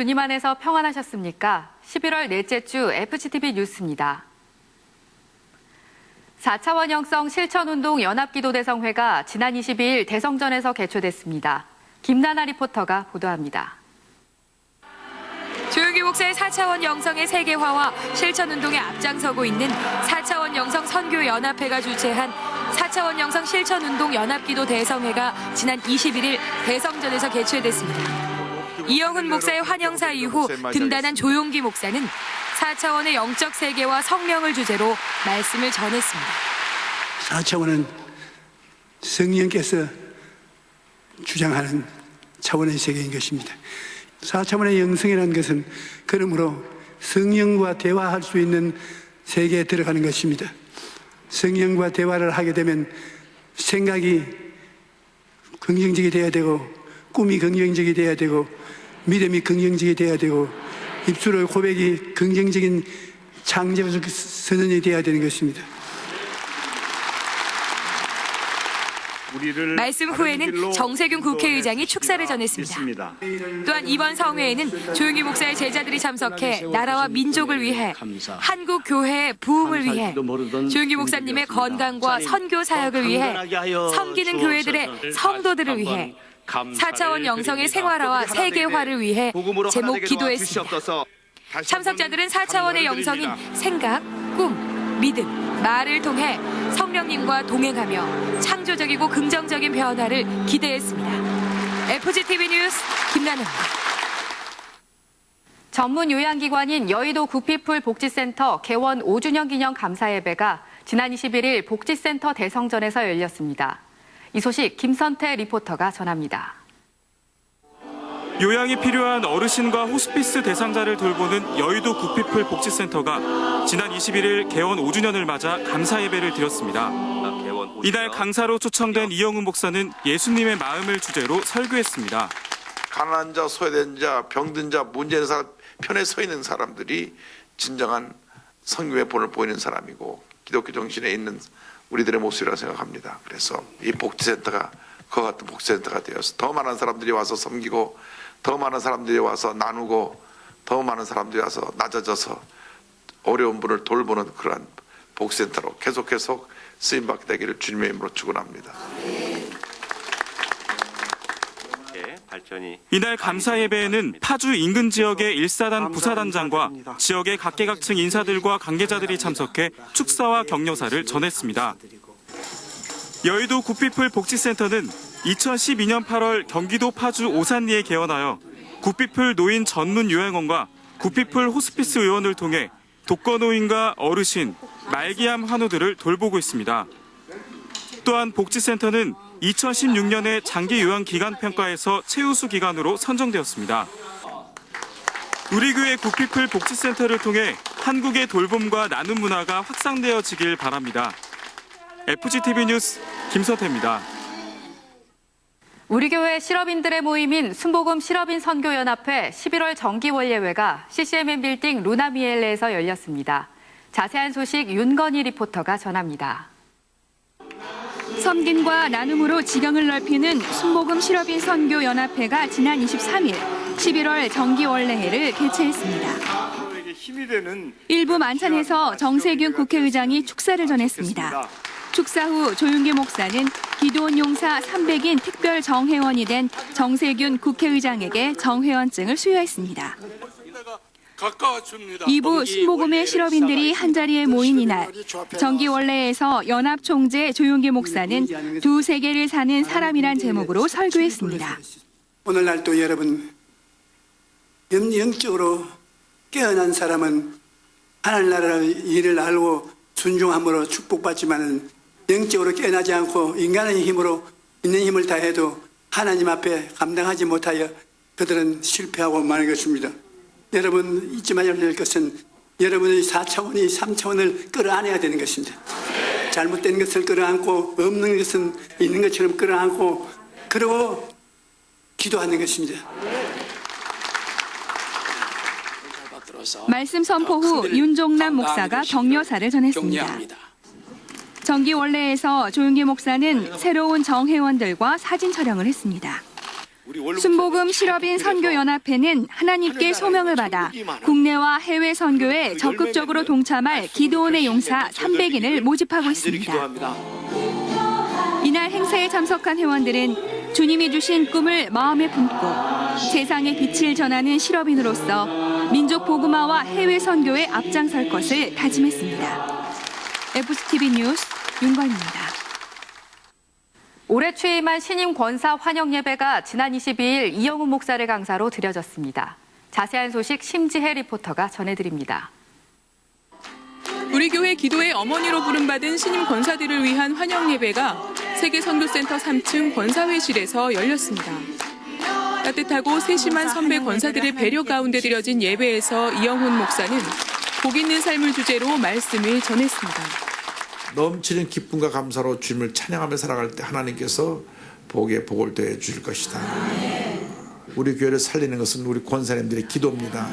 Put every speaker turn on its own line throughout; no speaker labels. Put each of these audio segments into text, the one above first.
주님 안에서 평안하셨습니까? 11월 넷째 주 FGTV 뉴스입니다. 4차원 영성 실천운동 연합기도대성회가 지난 22일 대성전에서 개최됐습니다. 김나나 리포터가 보도합니다.
조용기 목사의 4차원 영성의 세계화와 실천운동에 앞장서고 있는 4차원 영성 선교연합회가 주최한 4차원 영성 실천운동 연합기도 대성회가 지난 21일 대성전에서 개최됐습니다. 이영훈 목사의 환영사 이후 등단한 조용기 목사는 4차원의 영적 세계와 성령을 주제로 말씀을 전했습니다.
4차원은 성령께서 주장하는 차원의 세계인 것입니다. 4차원의 영성이라는 것은 그러므로 성령과 대화할 수 있는 세계에 들어가는 것입니다. 성령과 대화를 하게 되면 생각이 긍정적이 돼야 되고, 꿈이 긍정적이 돼야 되고, 믿음이 긍정적이 돼야 되고, 입술의 고백이 긍정적인 창조적 선언이 돼야 되는 것입니다.
말씀 후에는 정세균 국회의장이 축사를 전했습니다. 또한 이번 성회에는 조용기 목사의 제자들이 참석해 나라와 민족을 위해, 한국 교회의 부흥을 위해, 조용기 목사님의 건강과 선교 사역을 위해, 섬기는 교회들의 성도들을 위해, 4차원 영성의 생활화와 세계화를 위해 제목 기도했습니다. 참석자들은 4차원의 영성인 생각, 꿈, 믿음, 말을 통해 성령님과 동행하며 창조적이고 긍정적인 변화를 기대했습니다. FGTV 뉴스 김나나입니다.
전문 요양기관인 여의도 굿피플 복지센터 개원 5주년 기념 감사 예배가 지난 21일 복지센터 대성전에서 열렸습니다. 이 소식 김선태 리포터가 전합니다.
요양이 필요한 어르신과 호스피스 대상자를 돌보는 여의도 굿피플 복지센터가 지난 21일 개원 5주년을 맞아 감사 예배를 드렸습니다. 이날 강사로 초청된 이영훈 목사는 예수님의 마음을 주제로 설교했습니다.
가난한 자, 소외된 자, 병든 자, 문제된 사람 편에 서 있는 사람들이 진정한 성경의 본을 보이는 사람이고 기독교 정신에 있는 우리들의 모습이라고 생각합니다. 그래서 이 복지센터가 그와 같은 복지센터가 되어서 더 많은 사람들이 와서 섬기고, 더 많은 사람들이 와서 나누고, 더 많은 사람들이 와서 낮아져서 어려운 분을 돌보는 그러한 복지센터로 계속 쓰임받게 되기를 주님의 이름으로 축원합니다.
이날 감사 예배에는 파주 인근 지역의 1사단 부사단장과 지역의 각계각층 인사들과 관계자들이 참석해 축사와 격려사를 전했습니다. 여의도 굿피플 복지센터는 2012년 8월 경기도 파주 오산리에 개원하여 굿피플 노인 전문 요양원과 굿피플 호스피스 의원을 통해 독거노인과 어르신, 말기암 환우들을 돌보고 있습니다. 또한 복지센터는 2016년에 장기 요양 기간 평가에서 최우수 기관으로 선정되었습니다. 우리 교회 굿피플 복지센터를 통해 한국의 돌봄과 나눔 문화가 확산되어지길 바랍니다. FGTV 뉴스 김선태입니다.
우리 교회 실업인들의 모임인 순복음 실업인 선교연합회 11월 정기원례회가 CCM 빌딩 루나미엘레에서 열렸습니다. 자세한 소식 윤건희 리포터가 전합니다.
섬김과 나눔으로 지경을 넓히는 순복음 실업인 선교연합회가 지난 23일 11월 정기원례회를 개최했습니다. 일부 만찬에서 정세균 국회의장이 축사를 전했습니다. 축사 후 조용기 목사는 기도원 용사 300인 특별 정회원이 된 정세균 국회의장에게 정회원증을 수여했습니다. 2부 순복음의 실업인들이 한자리에 모인 이날 정기원례에서 연합총재 조용기 목사는 두 세계를 사는 사람이란 제목으로 설교했습니다.
오늘날 또 여러분, 영적으로 깨어난 사람은 하늘나라의 일을 알고 순종함으로 축복받지만은 영적으로 깨어나지 않고 인간의 힘으로 있는 힘을 다해도 하나님 앞에 감당하지 못하여 그들은 실패하고 마는 것입니다. 여러분 잊지 말아야 될 것은 여러분의 4차원이 3차원을 끌어안아야 되는 것입니다. 잘못된 것을 끌어안고 없는 것은 있는 것처럼 끌어안고 그리고 기도하는 것입니다.
말씀 선포 후 윤종남 목사가 격려사를 전했습니다. 정기원례에서 조용기 목사는 새로운 정회원들과 사진 촬영을 했습니다. 순복음 실업인 선교연합회는 하나님께 소명을 받아 국내와 해외 선교에 적극적으로 동참할 기도원의 용사 300인을 모집하고 있습니다. 이날 행사에 참석한 회원들은 주님이 주신 꿈을 마음에 품고 세상의 빛을 전하는 실업인으로서 민족 복음화와 해외 선교에 앞장설 것을 다짐했습니다. FCTV 뉴스 윤건입니다.
올해 취임한 신임 권사 환영 예배가 지난 22일 이영훈 목사를 강사로 드려졌습니다. 자세한 소식 심지혜 리포터가 전해드립니다.
우리 교회 기도의 어머니로 부름받은 신임 권사들을 위한 환영 예배가 세계선교센터 3층 권사회실에서 열렸습니다. 따뜻하고 세심한 선배 권사들의 배려 가운데 드려진 예배에서 이영훈 목사는 복 있는 삶을 주제로 말씀을 전했습니다.
넘치는 기쁨과 감사로 주님을 찬양하며 살아갈 때 하나님께서 복에 복을 더해 주실 것이다. 우리 교회를 살리는 것은 우리 권사님들의 기도입니다.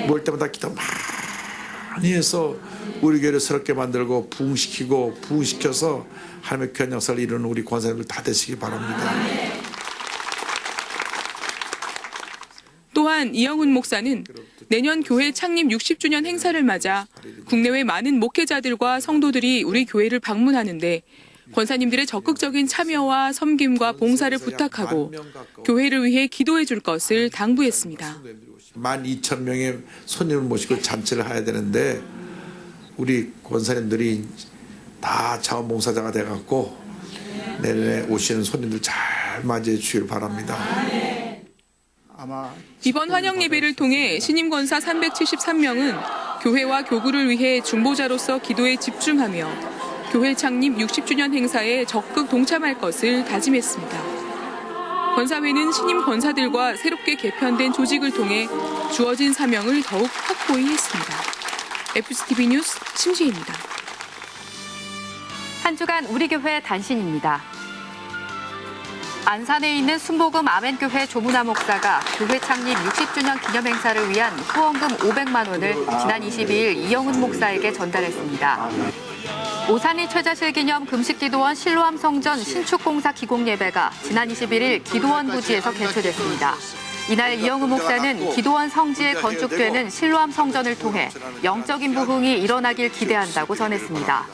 모일 때마다 기도 많이 해서 우리 교회를 새롭게 만들고 부흥시켜서 하나님의 귀한 역사를 이루는 우리 권사님들 다 되시기 바랍니다.
또한 이영훈 목사는 내년 교회 창립 60주년 행사를 맞아 국내외 많은 목회자들과 성도들이 우리 교회를 방문하는데 권사님들의 적극적인 참여와 섬김과 봉사를 부탁하고 교회를 위해 기도해 줄 것을 당부했습니다.
12,000명의 손님을 모시고 잔치를 해야 되는데 우리 권사님들이 다 자원봉사자가 돼갖고 내년에 오시는 손님들 잘 맞이해 주시길 바랍니다.
이번 환영 예배를 통해 신임 권사 373명은 교회와 교구를 위해 중보자로서 기도에 집중하며 교회 창립 60주년 행사에 적극 동참할 것을 다짐했습니다. 권사회는 신임 권사들과 새롭게 개편된 조직을 통해 주어진 사명을 더욱 확고히 했습니다. FCTV 뉴스 심지혜입니다.
한 주간 우리 교회 단신입니다. 안산에 있는 순복음 아멘교회 조문화 목사가 교회 창립 60주년 기념 행사를 위한 후원금 500만 원을 지난 22일 이영훈 목사에게 전달했습니다. 오산리 최자실 기념 금식기도원 실로암 성전 신축공사 기공 예배가 지난 21일 기도원 부지에서 개최됐습니다. 이날 이영훈 목사는 기도원 성지에 건축되는 실로암 성전을 통해 영적인 부흥이 일어나길 기대한다고 전했습니다.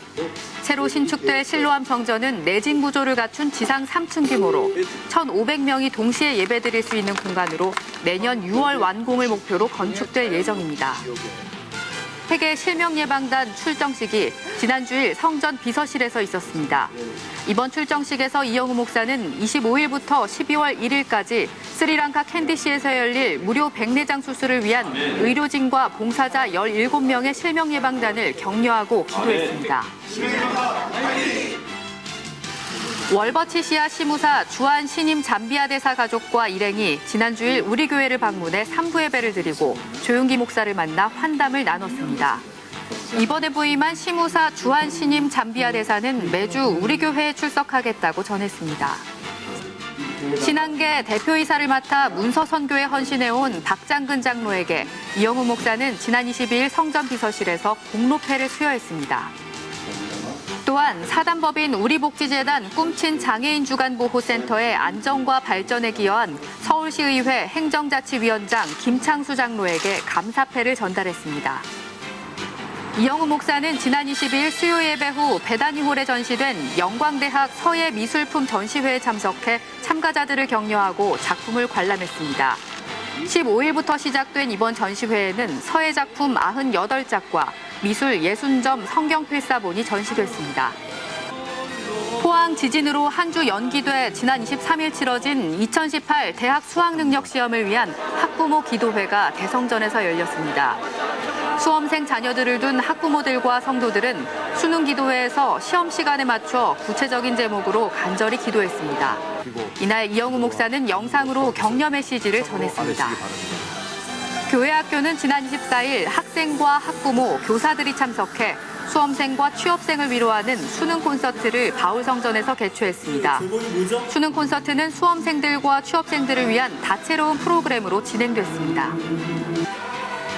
새로 신축된 실로암 성전은 내진 구조를 갖춘 지상 3층 규모로 1,500명이 동시에 예배드릴 수 있는 공간으로 내년 6월 완공을 목표로 건축될 예정입니다. 세계 실명예방단 출정식이 지난주일 성전 비서실에서 있었습니다. 이번 출정식에서 이영훈 목사는 25일부터 12월 1일까지 스리랑카 캔디시에서 열릴 무료 백내장 수술을 위한 의료진과 봉사자 17명의 실명예방단을 격려하고 기도했습니다. 월버치시아 시무사 주한 신임 잠비아 대사 가족과 일행이 지난주일 우리 교회를 방문해 3부 예배를 드리고 조용기 목사를 만나 환담을 나눴습니다. 이번에 부임한 시무사 주한 신임 잠비아 대사는 매주 우리 교회에 출석하겠다고 전했습니다. 신앙계 대표이사를 맡아 문서 선교에 헌신해온 박장근 장로에게 이영훈 목사는 지난 22일 성전 비서실에서 공로패를 수여했습니다. 또한 사단법인 우리복지재단 꿈친 장애인 주간보호센터의 안정과 발전에 기여한 서울시의회 행정자치위원장 김창수 장로에게 감사패를 전달했습니다. 이영훈 목사는 지난 20일 수요 예배 후 배단위홀에 전시된 영광대학 서예미술품 전시회에 참석해 참가자들을 격려하고 작품을 관람했습니다. 15일부터 시작된 이번 전시회에는 서예 작품 98작과 미술 60점 성경필사본이 전시됐습니다. 포항 지진으로 한 주 연기돼 지난 23일 치러진 2018 대학 수학능력시험을 위한 학부모 기도회가 대성전에서 열렸습니다. 수험생 자녀들을 둔 학부모들과 성도들은 수능 기도회에서 시험 시간에 맞춰 구체적인 제목으로 간절히 기도했습니다. 이날 이영훈 목사는 영상으로 격려 메시지를 전했습니다. 교회 학교는 지난 24일 학생과 학부모, 교사들이 참석해 수험생과 취업생을 위로하는 수능 콘서트를 바울성전에서 개최했습니다. 수능 콘서트는 수험생들과 취업생들을 위한 다채로운 프로그램으로 진행됐습니다.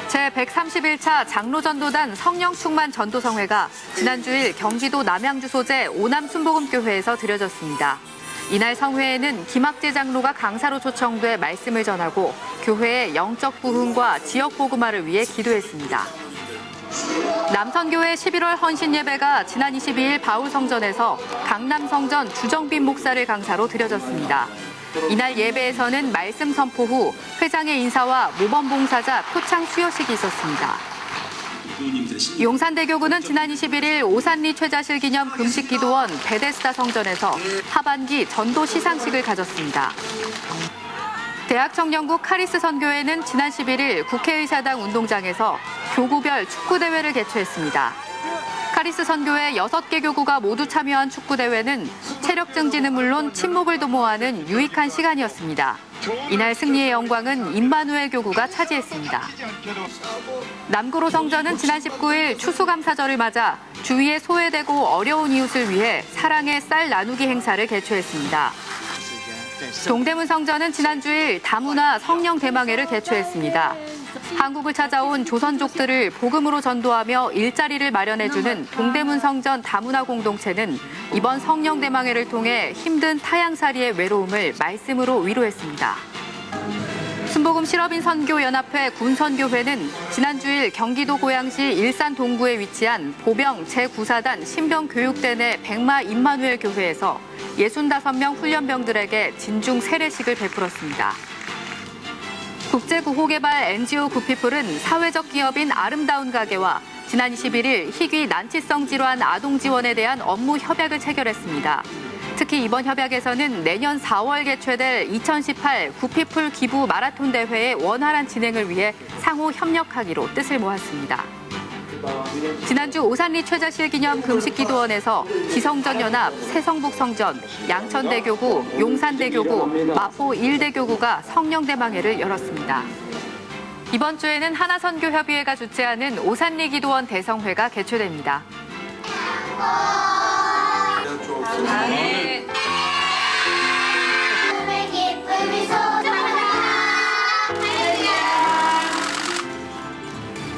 제131차 장로전도단 성령충만 전도성회가 지난주일 경기도 남양주 소재 오남순복음교회에서 드려졌습니다. 이날 성회에는 김학재 장로가 강사로 초청돼 말씀을 전하고 교회의 영적 부흥과 지역 복음화를 위해 기도했습니다. 남선교회 11월 헌신 예배가 지난 22일 바울성전에서 강남성전 주정빈 목사를 강사로 드려졌습니다. 이날 예배에서는 말씀 선포 후 회장의 인사와 모범봉사자 표창 수여식이 있었습니다. 용산대교구는 지난 21일 오산리 최자실 기념 금식기도원 베데스다 성전에서 하반기 전도 시상식을 가졌습니다. 대학청년국 카리스 선교회는 지난 11일 국회의사당 운동장에서 교구별 축구대회를 개최했습니다. 카리스 선교회 6개 교구가 모두 참여한 축구대회는 체력 증진은 물론 친목을 도모하는 유익한 시간이었습니다. 이날 승리의 영광은 임마누엘 교구가 차지했습니다. 남구로 성전은 지난 19일 추수감사절을 맞아 주위에 소외되고 어려운 이웃을 위해 사랑의 쌀 나누기 행사를 개최했습니다. 동대문 성전은 지난 주일 다문화 성령 대망회를 개최했습니다. 한국을 찾아온 조선족들을 복음으로 전도하며 일자리를 마련해주는 동대문 성전 다문화 공동체는 이번 성령 대망회를 통해 힘든 타향살이의 외로움을 말씀으로 위로했습니다. 순복음 실업인 선교연합회 군선교회는 지난 주일 경기도 고양시 일산 동구에 위치한 보병 제9사단 신병교육대 내 백마 임마누엘 교회에서 65명 훈련병들에게 진중 세례식을 베풀었습니다. 국제구호개발 NGO 굿피플은 사회적 기업인 아름다운 가게와 지난 21일 희귀 난치성 질환 아동 지원에 대한 업무 협약을 체결했습니다. 특히 이번 협약에서는 내년 4월 개최될 2018 굿피플 기부 마라톤 대회의 원활한 진행을 위해 상호 협력하기로 뜻을 모았습니다. 지난주 오산리 최자실 기념 금식기도원에서 지성전연합, 새성북성전, 양천대교구, 용산대교구, 마포 1대교구가 성령대망회를 열었습니다. 이번 주에는 하나선교협의회가 주최하는 오산리 기도원 대성회가 개최됩니다.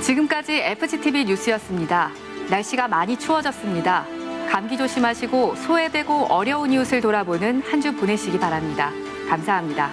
지금까지 FGTV 뉴스였습니다. 날씨가 많이 추워졌습니다. 감기 조심하시고 소외되고 어려운 이웃을 돌아보는 한 주 보내시기 바랍니다. 감사합니다.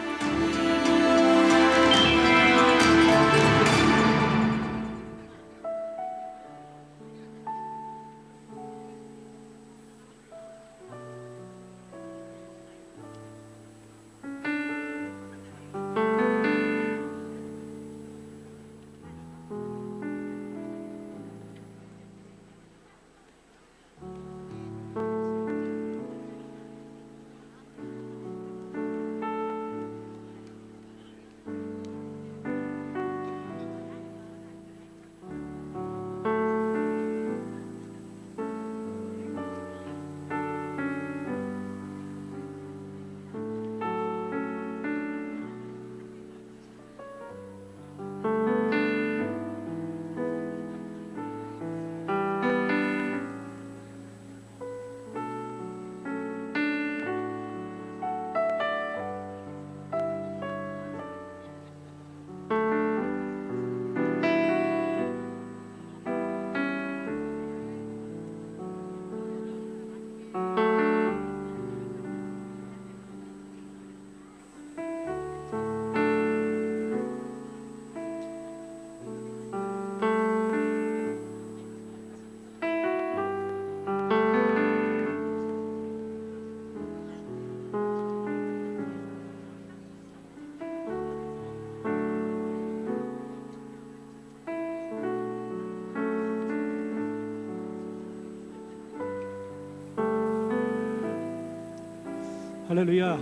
할렐루야.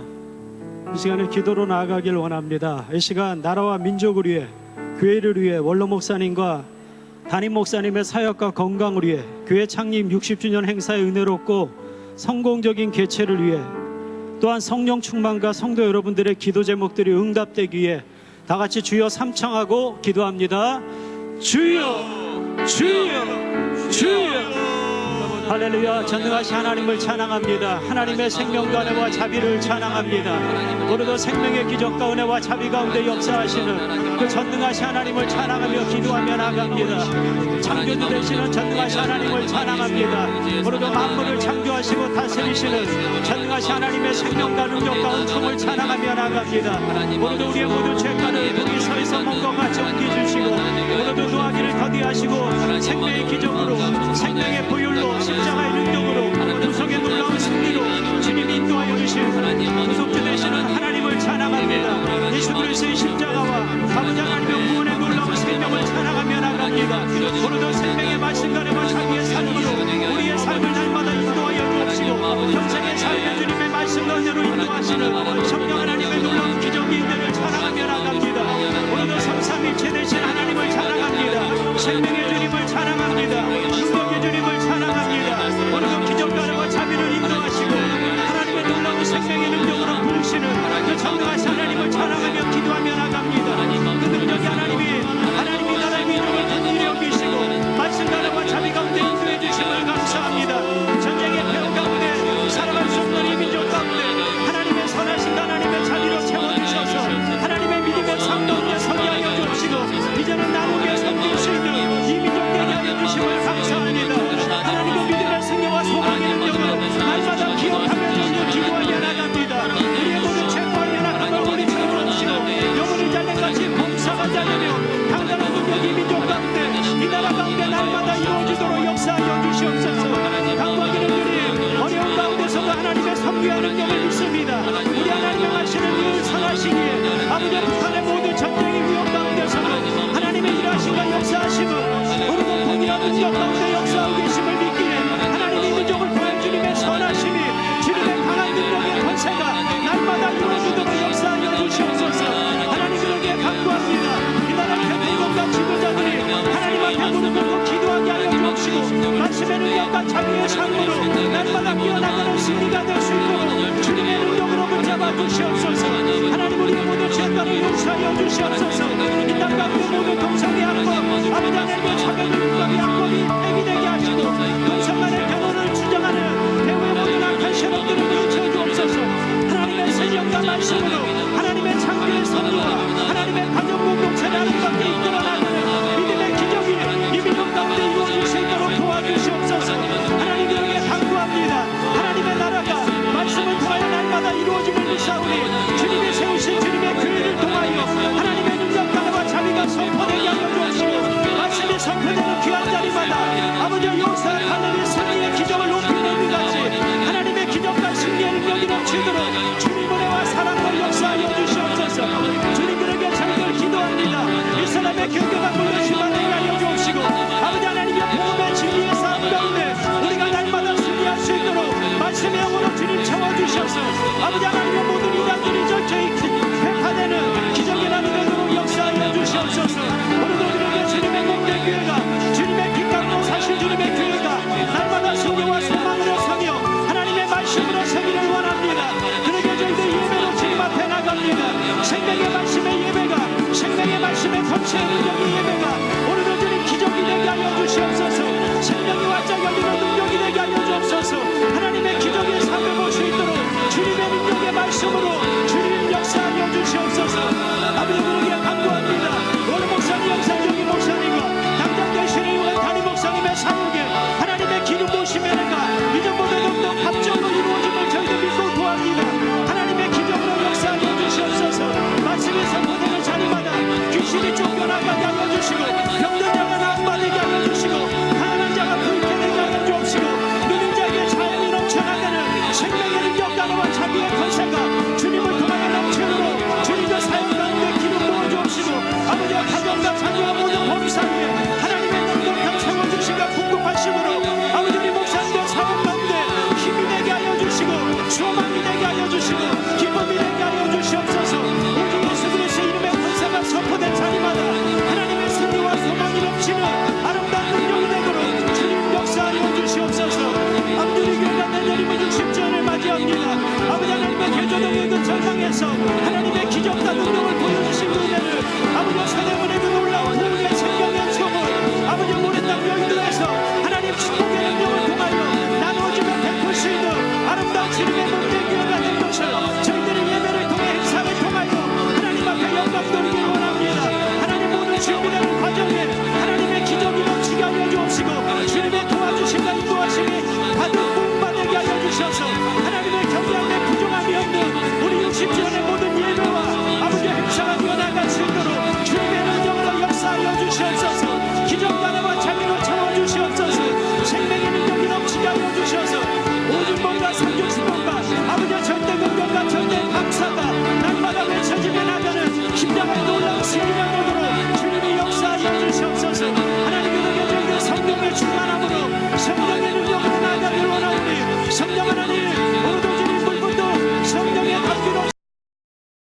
이 시간에 기도로 나아가길 원합니다. 이 시간 나라와 민족을 위해, 교회를 위해, 원로 목사님과 담임 목사님의 사역과 건강을 위해, 교회 창립 60주년 행사의 은혜롭고 성공적인 개최를 위해, 또한 성령 충만과 성도 여러분들의 기도 제목들이 응답되기 위해 다 같이 주여 삼창하고 기도합니다. 주여, 주여, 주여. 할렐루야. 전능하신 하나님을 찬양합니다. 하나님의 생명과 은혜와 자비를 찬양합니다. 오늘도 생명의 기적과 은혜와 자비 가운데 역사하시는 그 전능하신 하나님을 찬양하며 기도하며 나갑니다. 창조주 되시는 전능하신 하나님을 찬양합니다. 오늘도 만물을 창조하시고 다스리시는 전능하신 하나님의 생명과 능력과 은총을 찬양하며 나갑니다. 오늘도 우리의 모든 죄가를 북이 서에서 먼과 같이 옮겨주시고 오늘도 노하기를 더디하시고 생명의 기적으로 생명의 보혈로 십자가의 능력으로 구속의 놀라운 승리로 주님이 인도하여 주신 구속주 되시는 하나님을 찬양합니다. 예수 그리스도의 십자가와 아버지 하나님의 구원의 놀라운 생명을 찬양하며 나갑니다. 오늘도 생명의 말씀과 은혜와 자비의 삶으로 우리의 삶을 날마다 인도하여 주옵시고 평생의 삶의 주님의 말씀과 은혜로 인도하시는 성령 하나님의 놀라운 기적의 인도를 찬양하며 나갑니다. 오늘도 삼삼일체 되신 하나님을 찬양합니다. 생명의 주님을 찬양합니다. 능력의 주님을 찬양합니다. 오늘도 기적과 자비를 인도하시고 하나님의 놀라운 생명의 능력으로 부르시는 그 전능하신 하나님을 찬양하며 기도하며 나갑니다. 그 능력의 하나님이 나라의 민족을 긍휼히 여기시고 말씀과 자비 가운데 인도해 주심을 감사합니다. 전쟁의 폐허 가운데 살아갈 수 없는 이 민족 가운데 하나님의 선하신 하나님의 자비로 채워주셔서 하나님의 믿음의 삶 가운데 서게 하여 주시고 이제는 나누게 섬길 수 있는 이 민족 되게 하여 주심을 감사합니다. 하나님의 믿음의 승리와 소망의 능력을 날마다 기억하며 주시고 기도하며 나갑니다. 우리의 모든 죄와 연약함을 우리 채워주시고 영혼을 잘낸같이 봉사가 잘내며 당당한 능력이 민족 가운데 이 나라 가운데 날마다 이루어지도록 역사하여 주시옵소서. 강구하기는 주님 어려운 가운데서도 하나님의 선비의 능력을 믿습니다. 우리 하나님의 하시는 일을 선하시기에 아버지 북한의 모든 전쟁의 위험 가운데서도 하나님의 일하심과 역사하심을 오늘도 공의와 능력 가운데 역사하고 계심을 믿기에 하나님의 민족을 보여 주님의 선하심이 주님의 강한 능력의 권세가 날마다 이루어지도록 역사하여 주시옵소서. 하나님 그러기에 간구합니다. 이 나라 대통령과 지도자들이 하나님 앞에 무릎 꿇고 기도하게 하여 주옵시고 말씀의 능력과 자비의 삶으로 날마다 뛰어나가는 승리가 될 수 있도록 주님의 능력으로 붙잡아 주시옵소서. 하나님 우리의 모든 죄가를 용서하여 주시옵소서. 이 땅 가운데 모든 동성의 악법 아버지 하나님의 차별과 약법이 폐기되게 하시고 동성간의 결혼을 주장하는 배우의 모든 악한 세력들을 뉘우쳐 주옵소서. 하나님의 성령과 말씀으로 하나님의 창조의 선도와 하나님의 가정 공동체를 아름답게 이끌어 나가는 믿음의 기적이 이 민족 가운데 이루어질 수 있도록 도와주시옵소서. 하나님 그에게 간구합니다. 하나님의 나라가 말씀을 통하여 날마다 이루어짐을 믿사오니 주님이 세우신 주님의 교회를 통하여 하나님의 능력과 자비가 선포되게 하여 주시고 말씀이 선포되는 귀한 자리마다 아버지의 용서와 하나님의 승리의 기적을 높이는 의미같이 하나님의 기적과 승리의 능력이 넘치도록 주님 은혜와 사랑을 역사하여 주시옵소서. 주님 그에게 저희들 기도합니다. 이 사람의 교회가 물려주시면 하여 주옵시고 아버지 하나님의 복음의 진리의 삶 가운데 우리가 날마다 승리할 수 있도록 말씀의 영으로 주님 채워주셔서 아버지 하나님의 모든 이단들이 저희 회파되는 기적의 나누도록 역사하여 주시옵소서. 오늘도 우리에게 주님의 공동교회가 주님의 빛감도 사실 주님의 교회가 날마다 승리와 소망으로 서며 하나님의 말씀으로 서기를 원합니다. 그러게 저희들 예배로 주님 앞에 나갑니다. 생명의 말씀의 예배가 생명의 말씀의 통치의 능력의 예배가 오늘도 주님 기적이 되게 하여 주시옵소서. 생명이 활짝 열리는 능력이 되게 하여 주옵소서. 하나님의 기적의 삶을 볼 수 있도록 주님의 능력의 말씀으로 주님 역사하여 주시옵소서. 아버지 그러기에 간구합니다. 오늘 목사님 영상적인 목사님과 당장 되시는 이후에 담임 목사님의 사역에 하나님의 기름 부으시면가 이전보다 더욱 합적으로 이루어짐을 저희도 믿고 도합니다. 하나님의 기적으로 역사하여 주시옵소서. 말씀이 선포되는 자리마다 귀신이 쫓겨나가게 하여 주시고 병든 자가 나음받게 하여 주시고 가난한 자가 불쾌되게 하여 주옵시고 누린 자에게 자연이 넘쳐나가는 생명의 능력 단어와 자비의 권세가 주님을 통하여 넘치도록 주님의 사역 가운데 기름 부어주옵시고 아버지와 가정과 자녀와 모든 범사에 하나님의 능력을 채워주시고 궁극하심으로 아버지 우리 목사님의 사역 가운데 힘이 되게 하여 주시고 소망이 되게 하여 주시고 기쁨이 되게 하여 주시옵소서. 오직 예수 그리스도의 이름의 권세가 선포된 자리마다 하나님의 승리와 소망이 넘치는 아름다운 능력이 되도록 주님 역사하여 주시옵소서. 아버지 우리 교회가 내년 2020년을 맞이합니다. 아버지 하나님의 개조동의 그 전망에서 하나님